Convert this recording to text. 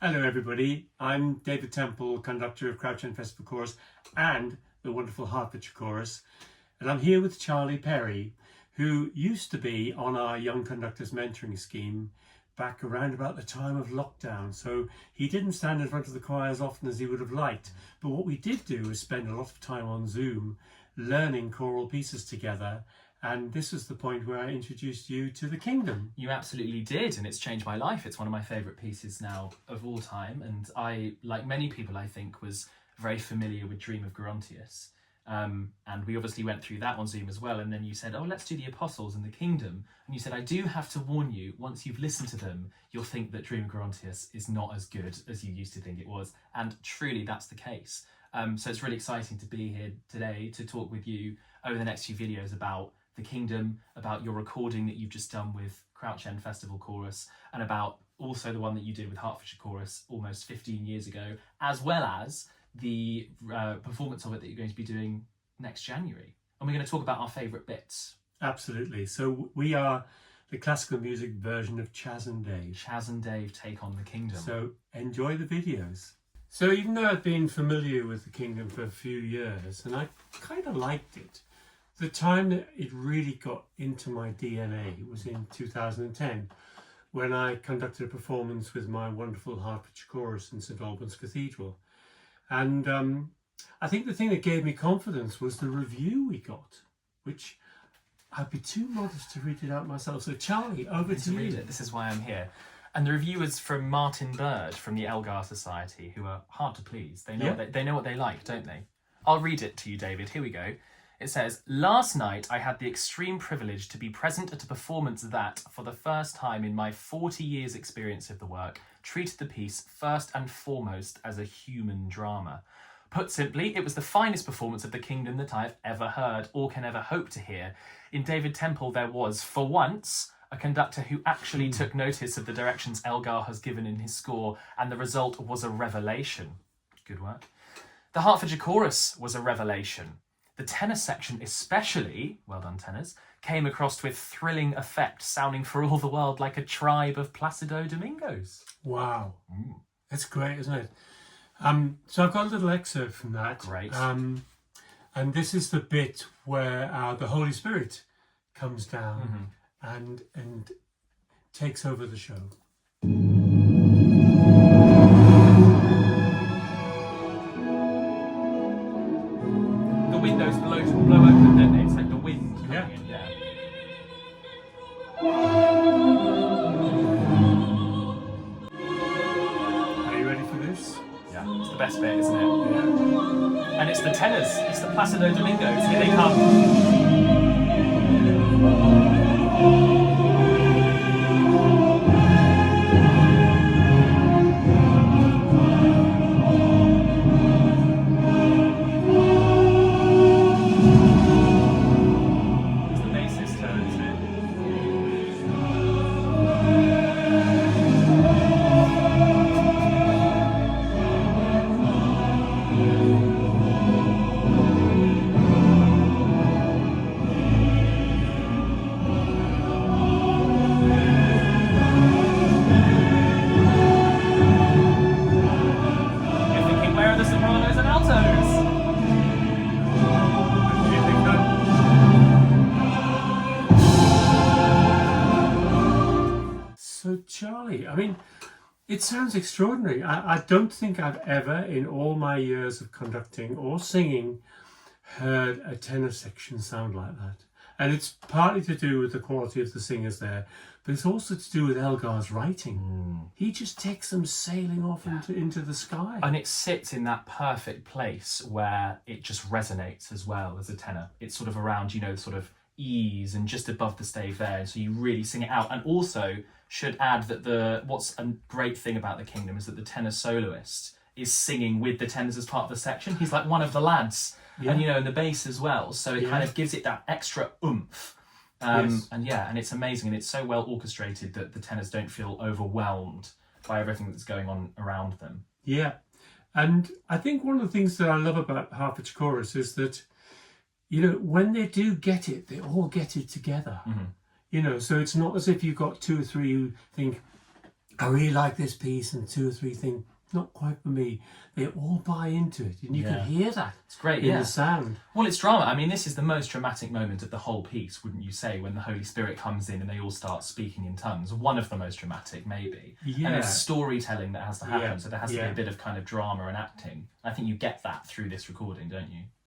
Hello everybody, I'm David Temple, conductor of Crouch End Festival Chorus and the wonderful Hertfordshire Chorus, and I'm here with Charlie Perry, who used to be on our Young Conductors Mentoring Scheme back around about the time of lockdown, so he didn't stand in front of the choir as often as he would have liked, but what we did do was spend a lot of time on Zoom learning choral pieces together. And this was the point where I introduced you to The Kingdom. You absolutely did, and it's changed my life. It's one of my favourite pieces now of all time, and I, like many people, I think, was very familiar with Dream of Gerontius. And we obviously went through that on Zoom as well, and then you said, oh, let's do the Apostles and The Kingdom. And you said, I do have to warn you, once you've listened to them, you'll think that Dream of Gerontius is not as good as you used to think it was. And truly, that's the case. So it's really exciting to be here today to talk with you over the next few videos about The Kingdom, about your recording that you've just done with Crouch End Festival Chorus, and about also the one that you did with Hertfordshire Chorus almost 15 years ago, as well as the performance of it that you're going to be doing next January. And we're going to talk about our favourite bits. Absolutely. So we are the classical music version of Chaz and Dave. Chaz and Dave take on The Kingdom. So enjoy the videos. So even though I've been familiar with The Kingdom for a few years, and I kind of liked it, the time that it really got into my DNA was in 2010, when I conducted a performance with my wonderful Hertfordshire Chorus in St Albans Cathedral. And I think the thing that gave me confidence was the review we got, which I'd be too modest to read it out myself. So Charlie, over to you. Read it. This is why I'm here. And the review was from Martin Bird from the Elgar Society, who are hard to please. They know, they know what they like, don't they? I'll read it to you, David. Here we go. It says, last night I had the extreme privilege to be present at a performance that, for the first time in my 40 years experience of the work, treated the piece first and foremost as a human drama. Put simply, it was the finest performance of The Kingdom that I have ever heard or can ever hope to hear. In David Temple there was, for once, a conductor who actually took notice of the directions Elgar has given in his score, and the result was a revelation. Good work. The Hertfordshire Chorus was a revelation. The tenor section especially, well done tenors, came across with thrilling effect, sounding for all the world like a tribe of Placido Domingos. Wow. That's great, isn't it? So I've got a little excerpt from that. Great. And this is the bit where the Holy Spirit comes down and takes over the show. The windows blow open, don't they? It's like the wind coming in, yeah. Are you ready for this? Yeah, it's the best bit, isn't it? Yeah. And it's the tenors, it's the Placido Domingos. Here they come. So Charlie, I mean, it sounds extraordinary. I don't think I've ever, in all my years of conducting or singing, heard a tenor section sound like that. And it's partly to do with the quality of the singers there, but it's also to do with Elgar's writing. He just takes them sailing off into the sky. And it sits in that perfect place where it just resonates as well as a tenor. It's sort of around, you know, sort of ease and just above the stave there, so you really sing it out. And also should add that what's a great thing about The Kingdom is that the tenor soloist is singing with the tenors as part of the section. He's like one of the lads, and you know, and the bass as well, so it kind of gives it that extra oomph. And it's amazing, and it's so well orchestrated that the tenors don't feel overwhelmed by everything that's going on around them. Yeah, and I think one of the things that I love about Hertfordshire Chorus is that, you know, when they do get it, they all get it together. You know, so it's not as if you've got two or three who think, I really like this piece, and 2 or 3 think, not quite for me. They all buy into it, and you can hear that. It's great, in the sound. Well, it's drama. I mean, this is the most dramatic moment of the whole piece, wouldn't you say, when the Holy Spirit comes in and they all start speaking in tongues. One of the most dramatic, maybe. Yeah. And it's storytelling that has to happen, Yeah. so there has to be a bit of kind of drama and acting. I think you get that through this recording, don't you?